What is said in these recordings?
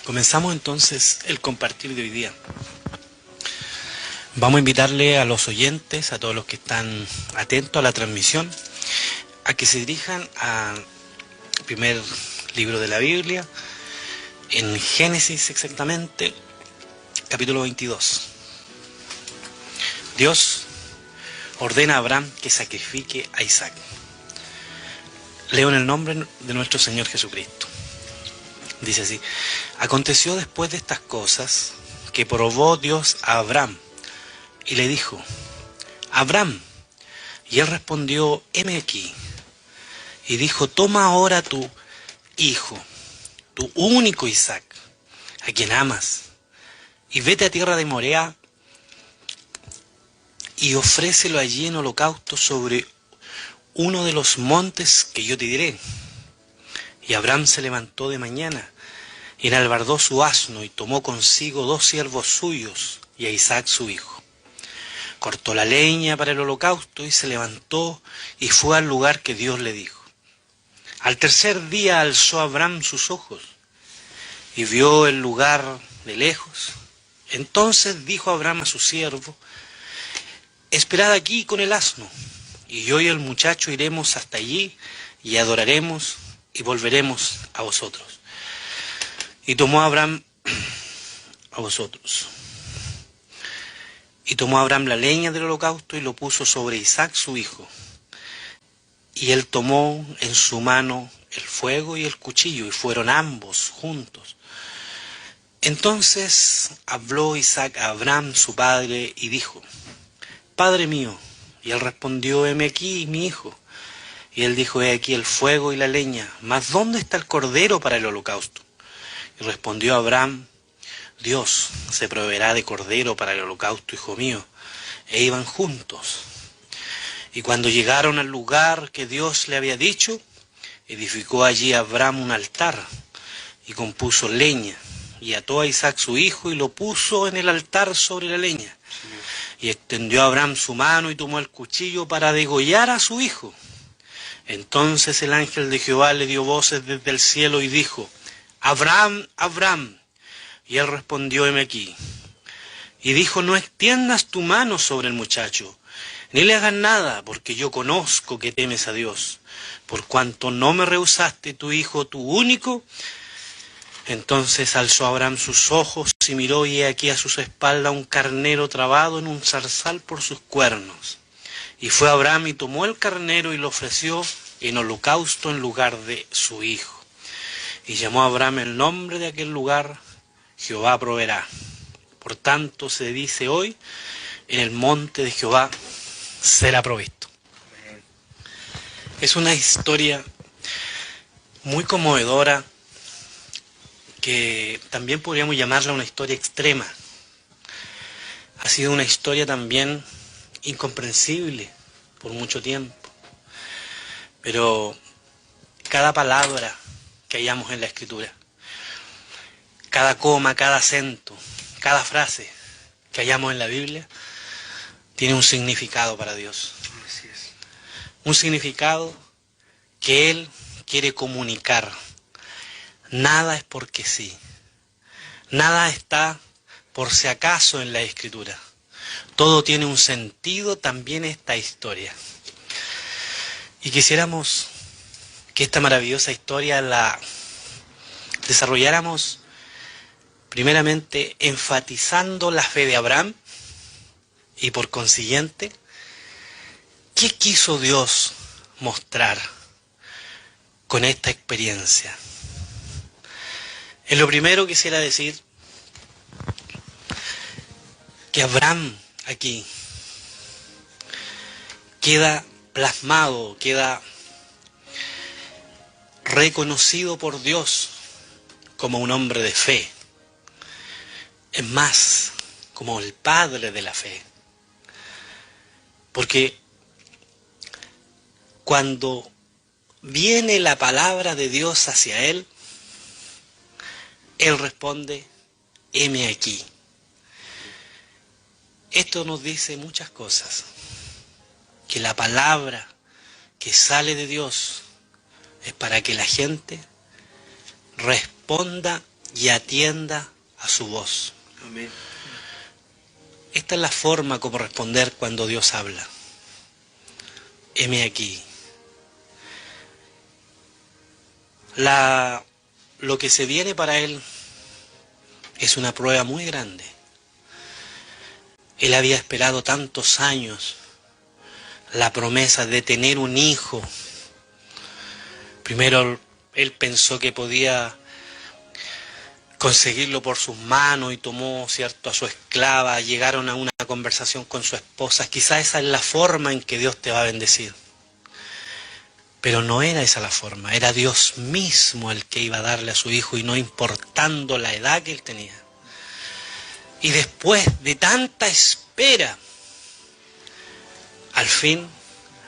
Comenzamos entonces el compartir de hoy día. Vamos a invitarle a los oyentes, a todos los que están atentos a la transmisión, a que se dirijan al primer libro de la Biblia, en Génesis exactamente, capítulo 22. Dios ordena a Abraham que sacrifique a Isaac. Leo en el nombre de nuestro Señor Jesucristo. Dice así: aconteció después de estas cosas que probó Dios a Abraham y le dijo: Abraham. Y él respondió: heme aquí. Y dijo: toma ahora tu hijo, tu único Isaac, a quien amas, y vete a tierra de Morea y ofrécelo allí en holocausto sobre uno de los montes que yo te diré. Y Abraham se levantó de mañana, y enalbardó su asno, y tomó consigo 2 siervos suyos, y a Isaac su hijo. Cortó la leña para el holocausto, y se levantó, y fue al lugar que Dios le dijo. Al tercer día alzó Abraham sus ojos, y vio el lugar de lejos. Entonces dijo Abraham a su siervo: esperad aquí con el asno, y yo y el muchacho iremos hasta allí, y adoraremos, y volveremos a vosotros. Y tomó Abraham la leña del holocausto y lo puso sobre Isaac su hijo. Y él tomó en su mano el fuego y el cuchillo, y fueron ambos juntos. Entonces habló Isaac a Abraham su padre y dijo: Padre mío. Y él respondió: heme aquí, mi hijo. Y él dijo: he aquí el fuego y la leña, mas ¿dónde está el cordero para el holocausto? Y respondió Abraham: Dios se proveerá de cordero para el holocausto, hijo mío. E iban juntos. Y cuando llegaron al lugar que Dios le había dicho, edificó allí Abraham un altar, y compuso leña, y ató a Isaac su hijo, y lo puso en el altar sobre la leña. Y extendió Abraham su mano, y tomó el cuchillo para degollar a su hijo. Entonces el ángel de Jehová le dio voces desde el cielo y dijo: Abraham, Abraham. Y él respondió: heme aquí. Y dijo: no extiendas tu mano sobre el muchacho, ni le hagas nada, porque yo conozco que temes a Dios, por cuanto no me rehusaste tu hijo, tu único. Entonces alzó Abraham sus ojos y miró, y he aquí a sus espaldas un carnero trabado en un zarzal por sus cuernos. Y fue Abraham y tomó el carnero y lo ofreció en holocausto en lugar de su hijo. Y llamó a Abraham el nombre de aquel lugar: Jehová proveerá. Por tanto se dice hoy: en el monte de Jehová será provisto. Es una historia muy conmovedora, que también podríamos llamarla una historia extrema. Ha sido una historia también incomprensible por mucho tiempo. Pero cada palabra que hallamos en la Escritura, cada coma, cada acento, cada frase que hallamos en la Biblia, tiene un significado para Dios. Así es. Un significado que Él quiere comunicar. Nada es porque sí. Nada está por si acaso en la Escritura. Todo tiene un sentido, también esta historia. Y quisiéramos que esta maravillosa historia la desarrolláramos primeramente enfatizando la fe de Abraham, y por consiguiente, ¿qué quiso Dios mostrar con esta experiencia? En lo primero quisiera decir que Abraham aquí queda plasmado, queda reconocido por Dios como un hombre de fe. Es más, como el padre de la fe. Porque cuando viene la palabra de Dios hacia él, él responde: heme aquí. Esto nos dice muchas cosas. Que la palabra que sale de Dios es para que la gente responda y atienda a su voz. Amén. Esta es la forma como responder cuando Dios habla. Heme aquí. Lo que se viene para él es una prueba muy grande. Él había esperado tantos años la promesa de tener un hijo. Primero él pensó que podía conseguirlo por sus manos y tomó, cierto, a su esclava, llegaron a una conversación con su esposa. Quizá esa es la forma en que Dios te va a bendecir. Pero no era esa la forma, era Dios mismo el que iba a darle a su hijo y no importando la edad que él tenía. Y después de tanta espera, al fin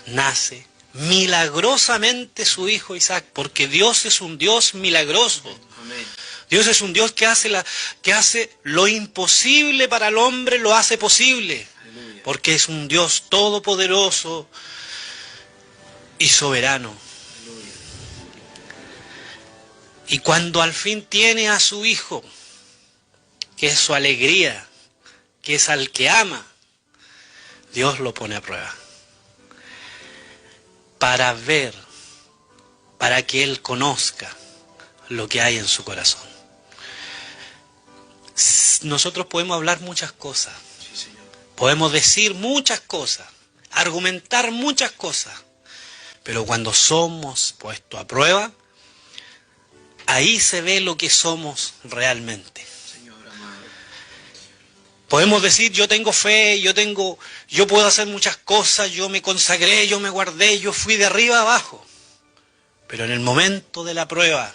nace milagrosamente su hijo Isaac, porque Dios es un Dios milagroso. Amén. Dios es un Dios que hace lo imposible para el hombre, lo hace posible. Aleluya. Porque es un Dios todopoderoso y soberano. Aleluya. Y cuando al fin tiene a su hijo, que es su alegría, que es al que ama, Dios lo pone a prueba. Para ver, para que él conozca lo que hay en su corazón. Nosotros podemos hablar muchas cosas, Sí, Señor. podemos decir muchas cosas, argumentar muchas cosas, pero cuando somos puestos a prueba, ahí se ve lo que somos realmente. Señor amado. Podemos decir, yo tengo fe, yo puedo hacer muchas cosas, yo me consagré, yo me guardé, yo fui de arriba a abajo. Pero en el momento de la prueba,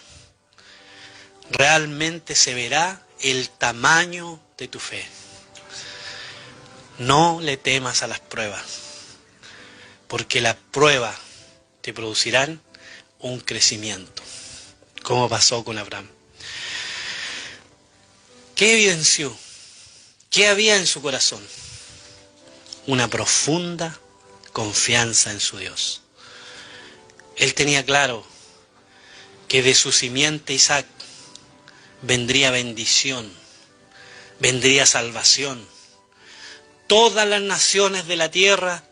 realmente se verá el tamaño de tu fe. No le temas a las pruebas, porque las pruebas te producirán un crecimiento, como pasó con Abraham. ¿Qué evidenció? ¿Qué había en su corazón? Una profunda confianza en su Dios. Él tenía claro que de su simiente Isaac vendría bendición, vendría salvación. Todas las naciones de la tierra,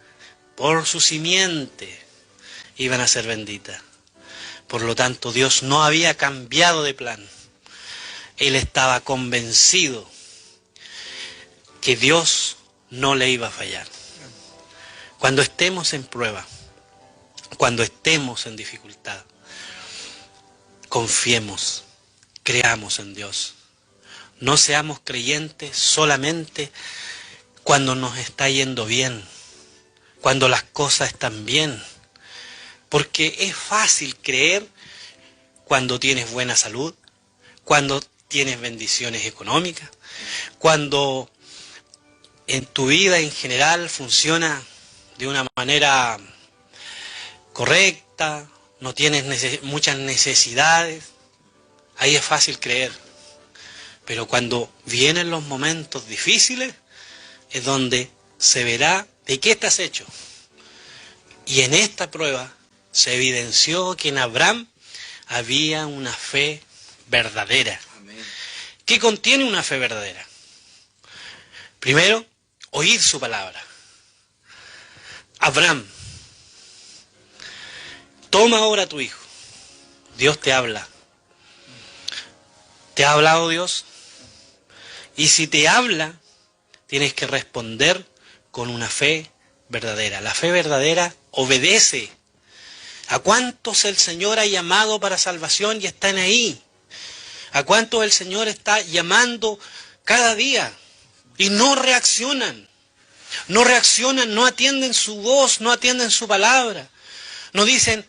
por su simiente, iban a ser benditas. Por lo tanto, Dios no había cambiado de plan. Él estaba convencido que Dios no le iba a fallar. Cuando estemos en prueba, cuando estemos en dificultad, confiemos, creamos en Dios. No seamos creyentes solamente cuando nos está yendo bien, cuando las cosas están bien, porque es fácil creer cuando tienes buena salud, cuando tienes bendiciones económicas, cuando en tu vida en general funciona de una manera correcta, no tienes muchas necesidades, ahí es fácil creer. Pero cuando vienen los momentos difíciles, es donde se verá de qué estás hecho. Y en esta prueba se evidenció que en Abraham había una fe verdadera. Amén. ¿Qué contiene una fe verdadera? Primero, oír su palabra. Abraham, toma ahora a tu hijo. Dios te habla. ¿Te ha hablado Dios? Y si te habla, tienes que responder con una fe verdadera. La fe verdadera obedece. ¿A cuántos el Señor ha llamado para salvación y están ahí? ¿A cuántos el Señor está llamando cada día y no reaccionan? No reaccionan, no atienden su voz, no atienden su palabra. No dicen,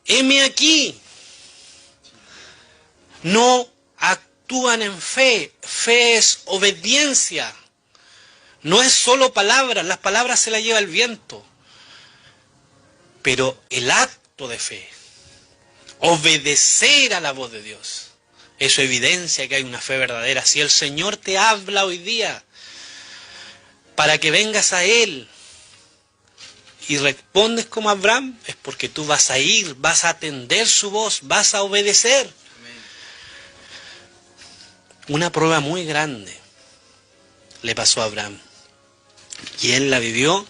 heme aquí. No actúan en fe. Fe es obediencia. No es solo palabras, las palabras se las lleva el viento. Pero el acto de fe, obedecer a la voz de Dios, eso evidencia que hay una fe verdadera. Si el Señor te habla hoy día para que vengas a Él y respondes como Abraham, es porque tú vas a ir, vas a atender su voz, vas a obedecer. Amén. Una prueba muy grande le pasó a Abraham. Y él la vivió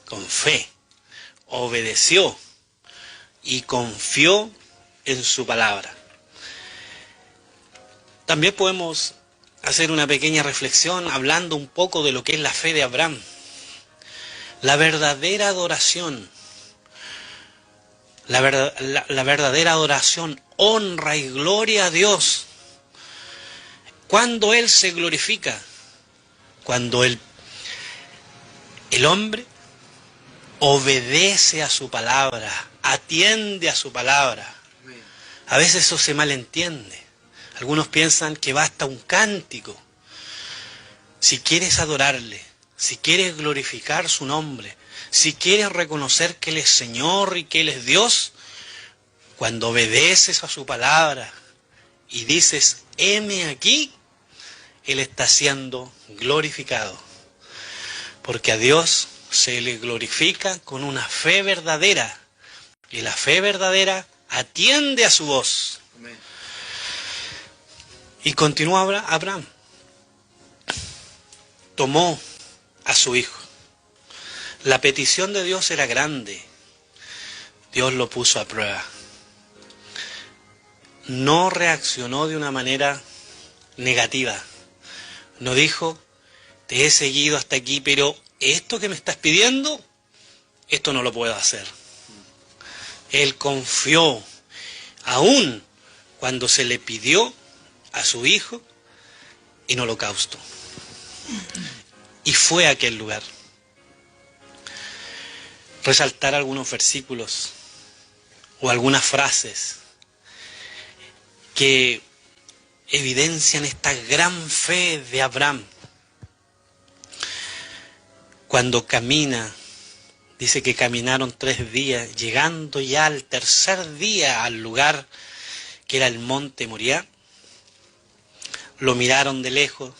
con fe, obedeció y confió en su palabra. También podemos hacer una pequeña reflexión hablando un poco de lo que es la fe de Abraham. La verdadera adoración, la verdadera adoración, honra y gloria a Dios. Cuando Él se glorifica, cuando el hombre obedece a su palabra, atiende a su palabra. A veces eso se malentiende. Algunos piensan que basta un cántico. Si quieres adorarle, si quieres glorificar su nombre, si quieres reconocer que Él es Señor y que Él es Dios, cuando obedeces a su palabra y dices, heme aquí, Él está siendo glorificado. Porque a Dios se le glorifica con una fe verdadera. Y la fe verdadera atiende a su voz. Amén. Y continúa Abraham. Tomó a su hijo. La petición de Dios era grande. Dios lo puso a prueba. No reaccionó de una manera negativa. No dijo, te he seguido hasta aquí, pero esto que me estás pidiendo, esto no lo puedo hacer. Él confió, aún cuando se le pidió a su hijo en holocausto. Y fue a aquel lugar. Resaltar algunos versículos o algunas frases que evidencian esta gran fe de Abraham. Cuando camina, dice que caminaron 3 días, llegando ya al tercer día al lugar que era el monte Moriah. Lo miraron de lejos.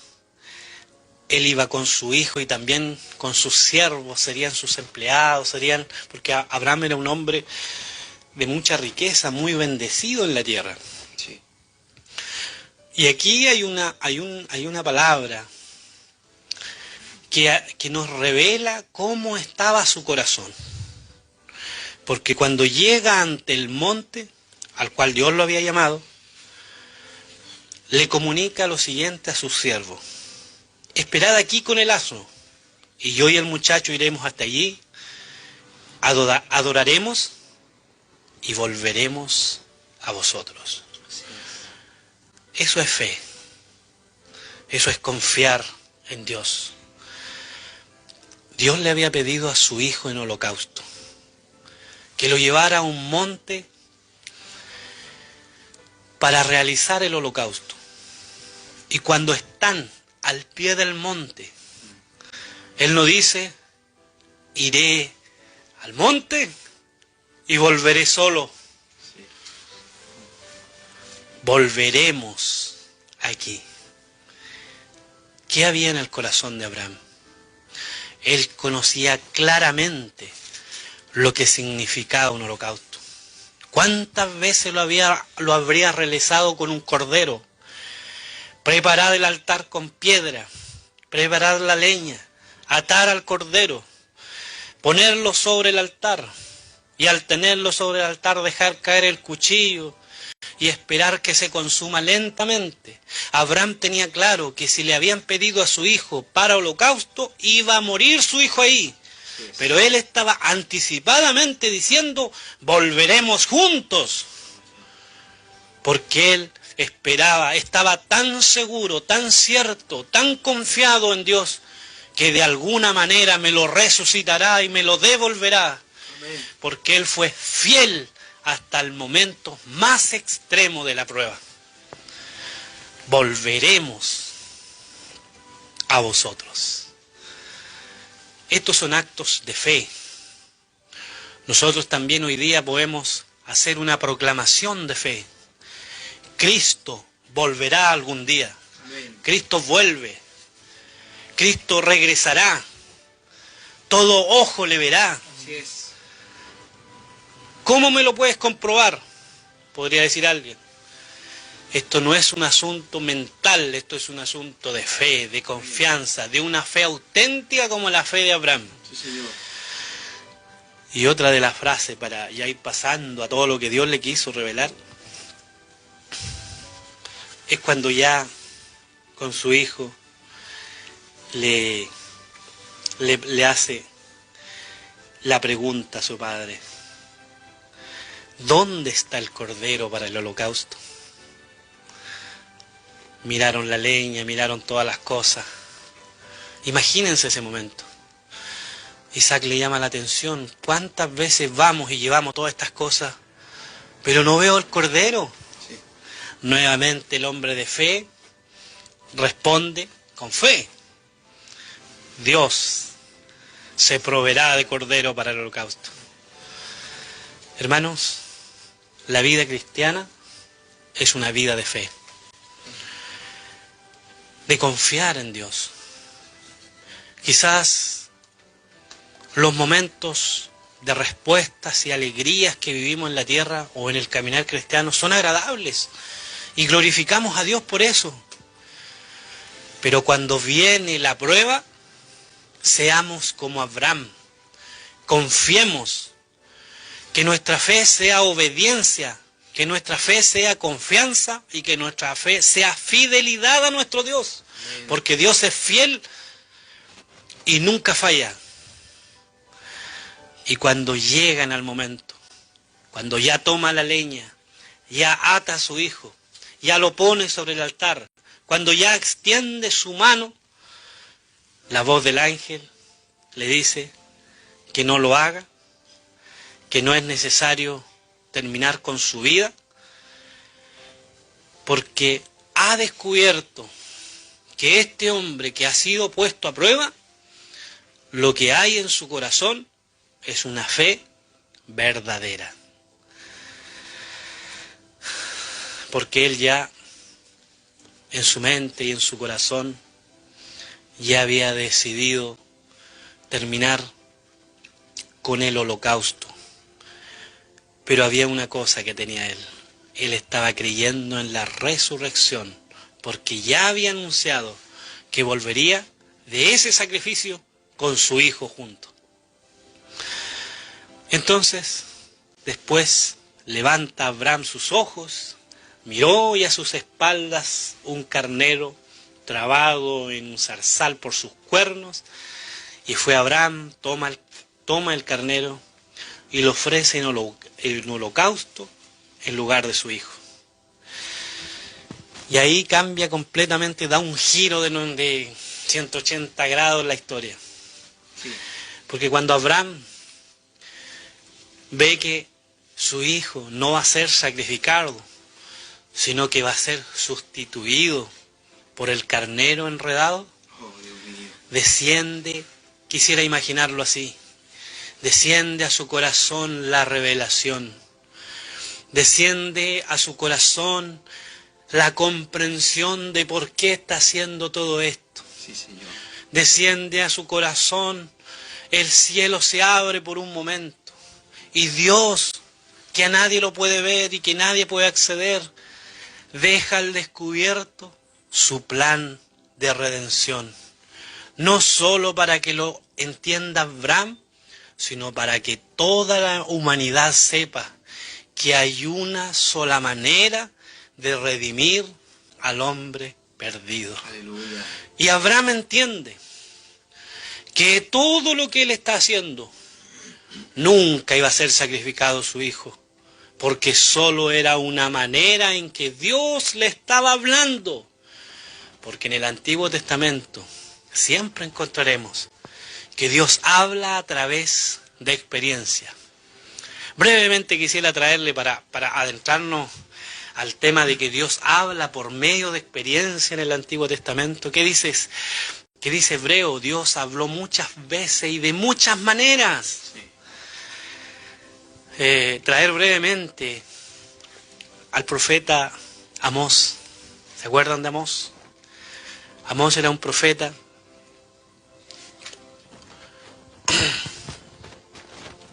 Él iba con su hijo y también con sus siervos, serían sus empleados, porque Abraham era un hombre de mucha riqueza, muy bendecido en la tierra. Sí. Y aquí hay una palabra que nos revela cómo estaba su corazón. Porque cuando llega ante el monte, al cual Dios lo había llamado, le comunica lo siguiente a sus siervos. Esperad aquí con el asno, y yo y el muchacho iremos hasta allí, adoraremos y volveremos a vosotros. Eso es fe. Eso es confiar en Dios. Dios le había pedido a su hijo en holocausto que lo llevara a un monte para realizar el holocausto. Y cuando están al pie del monte, Él no dice, iré al monte y volveré solo. Volveremos aquí. ¿Qué había en el corazón de Abraham? Él conocía claramente lo que significaba un holocausto. ¿Cuántas veces lo habría realizado con un cordero? Preparar el altar con piedra, preparar la leña, atar al cordero, ponerlo sobre el altar y al tenerlo sobre el altar dejar caer el cuchillo y esperar que se consuma lentamente. Abraham tenía claro que si le habían pedido a su hijo para holocausto, iba a morir su hijo ahí. Pero él estaba anticipadamente diciendo, volveremos juntos. Porque él esperaba, estaba tan seguro, tan cierto, tan confiado en Dios, que de alguna manera me lo resucitará y me lo devolverá. Amén. Porque él fue fiel hasta el momento más extremo de la prueba. Volveremos a vosotros. Estos son actos de fe. Nosotros también hoy día podemos hacer una proclamación de fe. Cristo volverá algún día. Amén. Cristo vuelve. Cristo regresará. Todo ojo le verá. Así es. ¿Cómo me lo puedes comprobar? Podría decir alguien. Esto no es un asunto mental, esto es un asunto de fe, de confianza, de una fe auténtica como la fe de Abraham. Sí, Señor. Y otra de las frases para ya ir pasando a todo lo que Dios le quiso revelar, es cuando ya con su hijo le hace la pregunta a su padre: ¿dónde está el cordero para el holocausto? Miraron la leña, miraron todas las cosas. Imagínense ese momento. Isaac le llama la atención: ¿cuántas veces vamos y llevamos todas estas cosas, pero no veo el cordero? Sí. Nuevamente el hombre de fe responde con fe: Dios se proveerá de cordero para el holocausto. Hermanos, la vida cristiana es una vida de fe, de confiar en Dios. Quizás los momentos de respuestas y alegrías que vivimos en la tierra o en el caminar cristiano son agradables y glorificamos a Dios por eso. Pero cuando viene la prueba, seamos como Abraham, confiemos, que nuestra fe sea obediencia, que nuestra fe sea confianza y que nuestra fe sea fidelidad a nuestro Dios, porque Dios es fiel y nunca falla. Y cuando llegan al momento, cuando ya toma la leña, ya ata a su hijo, ya lo pone sobre el altar, cuando ya extiende su mano, la voz del ángel le dice que no lo haga, que no es necesario terminar con su vida, porque ha descubierto que este hombre que ha sido puesto a prueba, lo que hay en su corazón es una fe verdadera. Porque él ya, en su mente y en su corazón, ya había decidido terminar con el holocausto. Pero había una cosa que tenía él. Él estaba creyendo en la resurrección, porque ya había anunciado que volvería de ese sacrificio con su hijo junto. Entonces, después levanta Abraham sus ojos, miró y a sus espaldas un carnero trabado en un zarzal por sus cuernos, y fue Abraham, toma el carnero y lo ofrece en holocausto en lugar de su hijo. Y ahí cambia completamente, da un giro de 180 grados la historia. Sí. Porque cuando Abraham ve que su hijo no va a ser sacrificado, sino que va a ser sustituido por el carnero enredado, desciende, quisiera imaginarlo así, desciende a su corazón la revelación, desciende a su corazón la comprensión de por qué está haciendo todo esto. Sí, Señor. Desciende a su corazón, el cielo se abre por un momento y Dios, que a nadie lo puede ver y que nadie puede acceder, deja al descubierto su plan de redención. No solo para que lo entienda Abraham, sino para que toda la humanidad sepa que hay una sola manera de redimir al hombre perdido. Aleluya. Y Abraham entiende que todo lo que él está haciendo nunca iba a ser sacrificado su hijo, porque solo era una manera en que Dios le estaba hablando. Porque en el Antiguo Testamento siempre encontraremos que Dios habla a través de experiencia. Brevemente quisiera traerle para adentrarnos al tema de que Dios habla por medio de experiencia en el Antiguo Testamento. ¿Qué dice Hebreo? Dios habló muchas veces y de muchas maneras. Sí. Traer brevemente al profeta Amós. ¿Se acuerdan de Amós? Amós era un profeta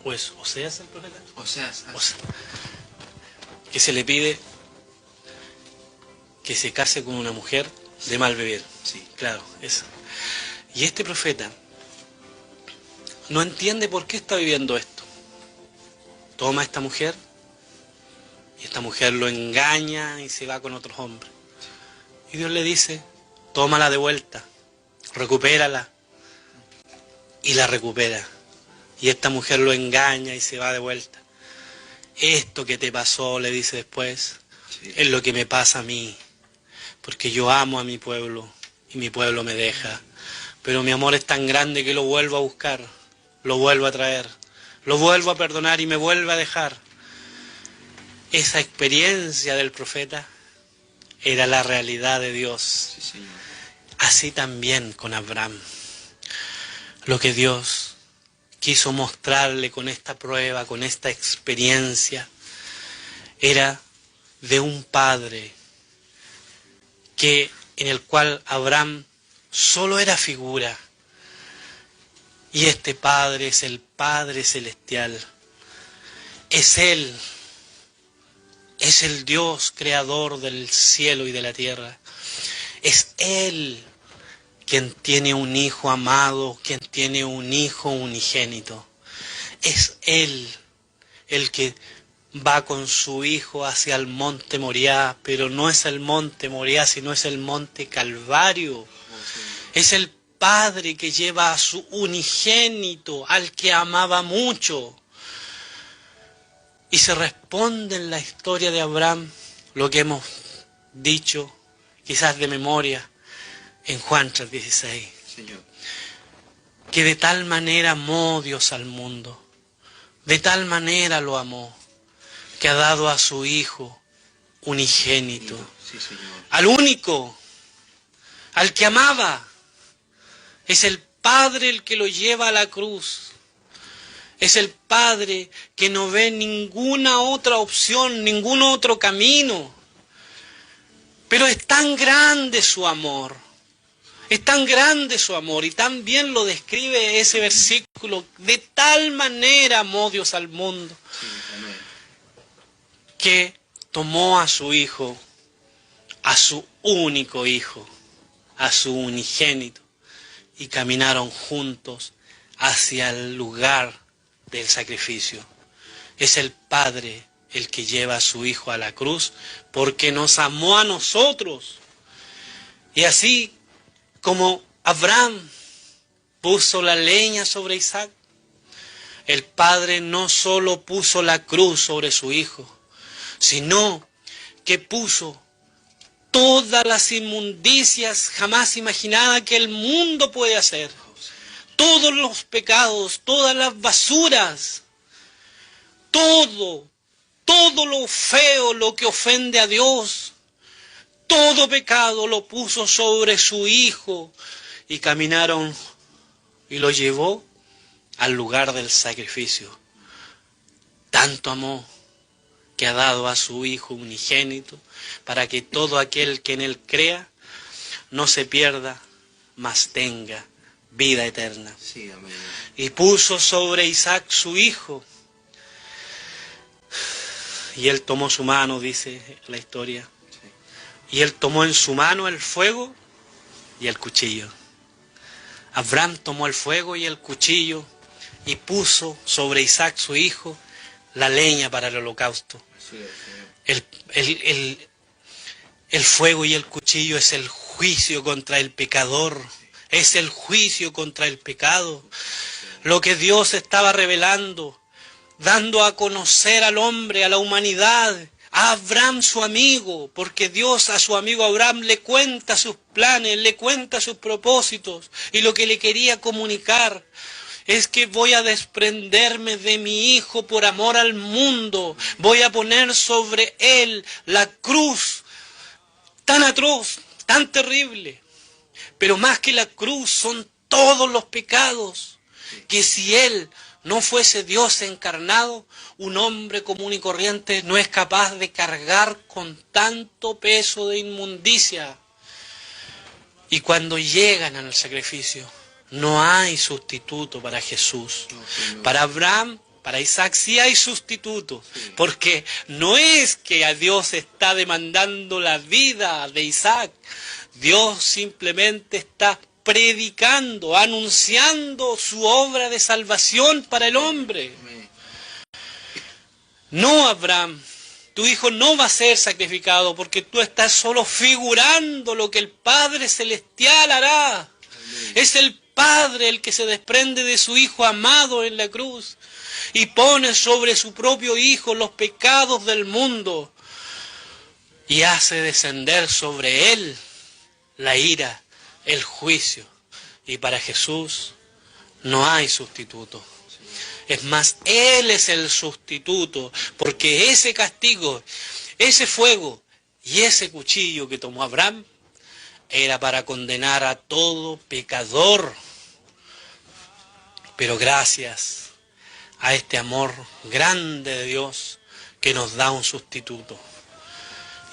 ¿Oseas el profeta? Oseas. Que se le pide que se case con una mujer de mal beber. Sí. Claro, eso. Y este profeta no entiende por qué está viviendo esto. Toma a esta mujer y esta mujer lo engaña y se va con otros hombres. Y Dios le dice, tómala de vuelta, recupérala. Y la recupera. Y esta mujer lo engaña y se va de vuelta. Esto que te pasó, le dice después, Sí. es lo que me pasa a mí. Porque yo amo a mi pueblo y mi pueblo me deja. Pero mi amor es tan grande que lo vuelvo a buscar, lo vuelvo a traer, lo vuelvo a perdonar y me vuelve a dejar. Esa experiencia del profeta era la realidad de Dios. Sí, Señor. Así también con Abraham. Lo que Dios quiso mostrarle con esta prueba, con esta experiencia, era de un padre en el cual Abraham solo era figura. Y este Padre es el Padre Celestial. Es Él. Es el Dios creador del cielo y de la tierra. Es Él quien tiene un hijo amado, quien tiene un hijo unigénito. Es Él el que va con su hijo hacia el monte Moriah, pero no es el monte Moriah, sino es el monte Calvario. Es el Padre que lleva a su unigénito, al que amaba mucho. Y se responde en la historia de Abraham lo que hemos dicho, quizás de memoria, en Juan 3:16. Señor. Que de tal manera amó Dios al mundo, de tal manera lo amó, que ha dado a su Hijo unigénito, Sí, Señor. al único, al que amaba. Es el Padre el que lo lleva a la cruz. Es el Padre que no ve ninguna otra opción, ningún otro camino. Pero es tan grande su amor. Es tan grande su amor y tan bien lo describe ese versículo. De tal manera amó Dios al mundo Sí, amén. que tomó a su Hijo, a su único Hijo, a su unigénito, y caminaron juntos hacia el lugar del sacrificio. Es el Padre el que lleva a su Hijo a la cruz porque nos amó a nosotros. Y así como Abraham puso la leña sobre Isaac, el Padre no solo puso la cruz sobre su Hijo, sino que puso todas las inmundicias jamás imaginadas que el mundo puede hacer. Todos los pecados, todas las basuras, todo lo feo, lo que ofende a Dios, todo pecado lo puso sobre su Hijo y caminaron y lo llevó al lugar del sacrificio. Tanto amó que ha dado a su Hijo unigénito para que todo aquel que en Él crea no se pierda, mas tenga vida eterna. Sí, amén. Y puso sobre Isaac su hijo. Y él tomó su mano, dice la historia. Y él tomó en su mano el fuego y el cuchillo. Abraham tomó el fuego y el cuchillo y puso sobre Isaac su hijo la leña para el holocausto. Así es, Señor. El fuego y el cuchillo es el juicio contra el pecador. Es el juicio contra el pecado. Lo que Dios estaba revelando, dando a conocer al hombre, a la humanidad, a Abraham su amigo, porque Dios a su amigo Abraham le cuenta sus planes, le cuenta sus propósitos, y lo que le quería comunicar es que voy a desprenderme de mi hijo por amor al mundo, voy a poner sobre él la cruz tan atroz, tan terrible, pero más que la cruz son todos los pecados, que si él no fuese Dios encarnado, un hombre común y corriente no es capaz de cargar con tanto peso de inmundicia. Y cuando llegan al sacrificio, no hay sustituto para Jesús. No, Señor. Para Abraham, Para Isaac sí hay sustituto, porque no es que a Dios está demandando la vida de Isaac. Dios simplemente está predicando, anunciando su obra de salvación para el hombre. No, Abraham, tu hijo no va a ser sacrificado porque tú estás solo figurando lo que el Padre Celestial hará. Es el Padre el que se desprende de su Hijo amado en la cruz y pone sobre su propio Hijo los pecados del mundo y hace descender sobre él la ira, el juicio. Y para Jesús no hay sustituto. Es más, Él es el sustituto, porque ese castigo, ese fuego y ese cuchillo que tomó Abraham era para condenar a todo pecador. Pero gracias a este amor grande de Dios que nos da un sustituto.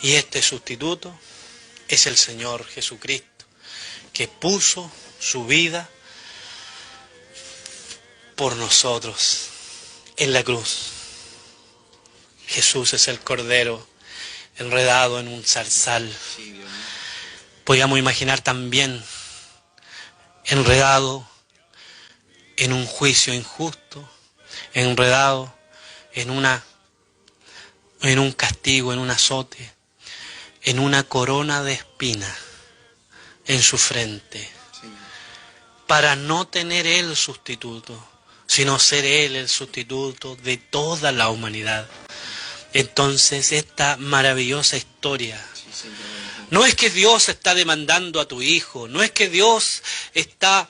Y este sustituto es el Señor Jesucristo, que puso su vida por nosotros en la cruz. Jesús es el Cordero enredado en un zarzal. Podríamos imaginar también enredado en un juicio injusto, enredado en un castigo, en un azote, en una corona de espinas en su frente, para no tener Él sustituto, sino ser Él el sustituto de toda la humanidad. Entonces esta maravillosa historia, no es que Dios está demandando a tu hijo, no es que Dios está...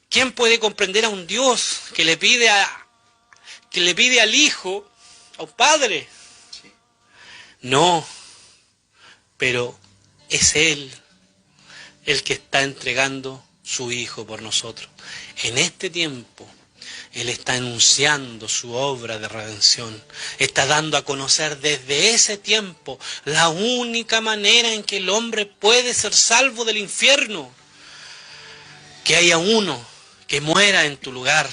¿Quién puede comprender a un Dios que le pide al hijo, a un padre? No, pero es Él el que está entregando su hijo por nosotros. En este tiempo, Él está anunciando su obra de redención. Está dando a conocer desde ese tiempo la única manera en que el hombre puede ser salvo del infierno. Que haya uno que muera en tu lugar.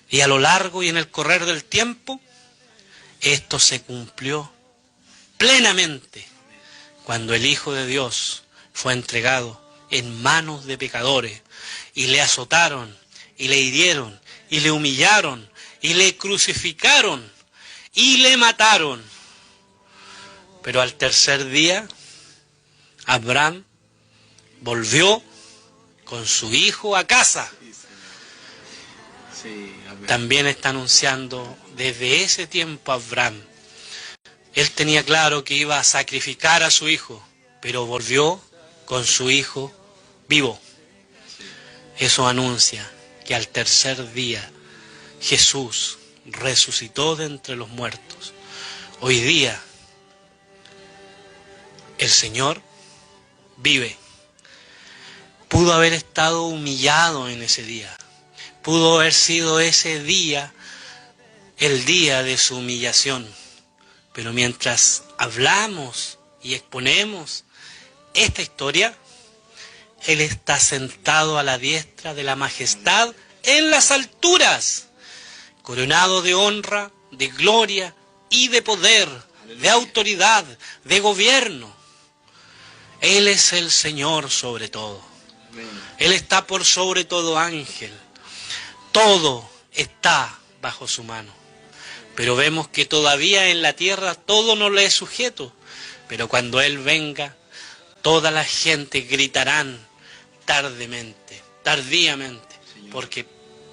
Y a lo largo y en el correr del tiempo, esto se cumplió plenamente cuando el Hijo de Dios fue entregado en manos de pecadores y le azotaron y le hirieron y le humillaron y le crucificaron y le mataron. Pero al tercer día, Abraham volvió con su hijo a casa. También está anunciando desde ese tiempo Abraham. Él tenía claro que iba a sacrificar a su hijo, pero volvió con su hijo vivo. Eso anuncia que al tercer día Jesús resucitó de entre los muertos. Hoy día el Señor vive. Pudo haber estado humillado en ese día. Pudo haber sido ese día el día de su humillación. Pero mientras hablamos y exponemos esta historia, Él está sentado a la diestra de la majestad en las alturas, coronado de honra, de gloria y de poder, de autoridad, de gobierno. Él es el Señor sobre todo. Él está por sobre todo ángel. Todo está bajo su mano. Pero vemos que todavía en la tierra todo no le es sujeto. Pero cuando Él venga, toda la gente gritarán tardíamente. Porque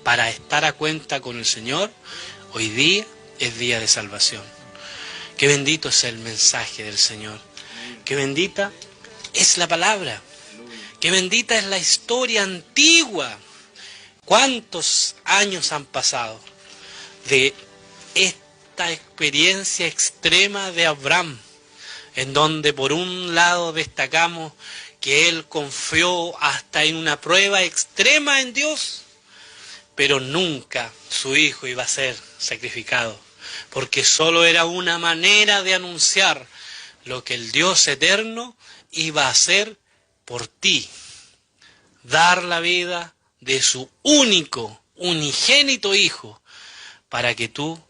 para estar a cuenta con el Señor, hoy día es día de salvación. Qué bendito es el mensaje del Señor. Qué bendita es la palabra. Qué bendita es la historia antigua. ¿Cuántos años han pasado de esta experiencia extrema de Abraham, en donde por un lado destacamos que él confió hasta en una prueba extrema en Dios, pero nunca su hijo iba a ser sacrificado, porque solo era una manera de anunciar lo que el Dios eterno iba a hacer por ti, dar la vida de su único, unigénito Hijo, para que tú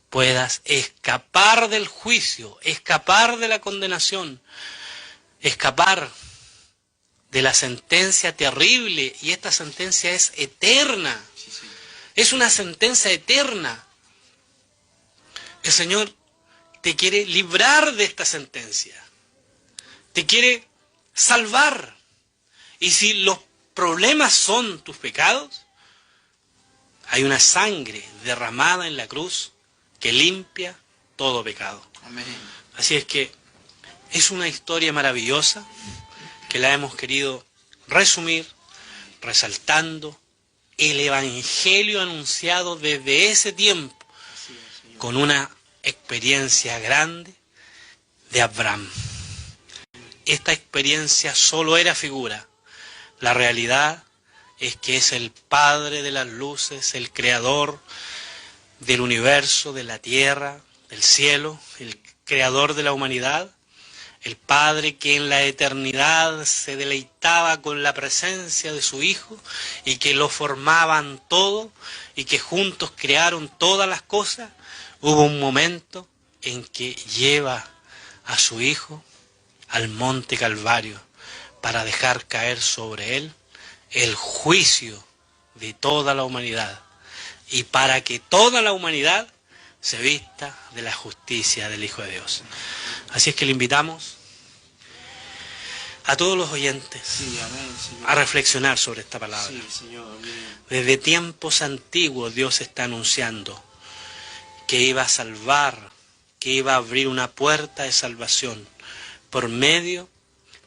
puedas escapar del juicio, escapar de la condenación, escapar de la sentencia terrible, y esta sentencia es eterna. Sí, Señor. Es una sentencia eterna. El Señor te quiere librar de esta sentencia. Te quiere salvar. Y si los problemas son tus pecados, hay una sangre derramada en la cruz que limpia todo pecado. Amén. Así es que es una historia maravillosa que la hemos querido resumir resaltando el Evangelio anunciado desde ese tiempo Así es, Señor. con una experiencia grande de Abraham. Esta experiencia solo era figura. La realidad es que es el Padre de las luces, el Creador del universo, de la tierra, del cielo, el Creador de la humanidad, el Padre que en la eternidad se deleitaba con la presencia de su Hijo y que lo formaban todo y que juntos crearon todas las cosas. Hubo un momento en que lleva a su Hijo al monte Calvario para dejar caer sobre él el juicio de toda la humanidad y para que toda la humanidad se vista de la justicia del Hijo de Dios. Así es que le invitamos a todos los oyentes Sí, amén, Señor. a reflexionar sobre esta palabra. Sí, Señor, amén. Desde tiempos antiguos Dios está anunciando que iba a salvar, que iba a abrir una puerta de salvación por medio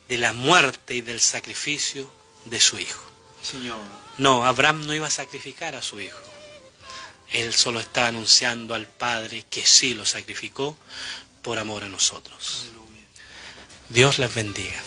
de la muerte y del sacrificio de su Hijo. Señor. No, Abraham no iba a sacrificar a su Hijo. Él solo está anunciando al Padre que sí lo sacrificó por amor a nosotros. Aleluya. Dios les bendiga.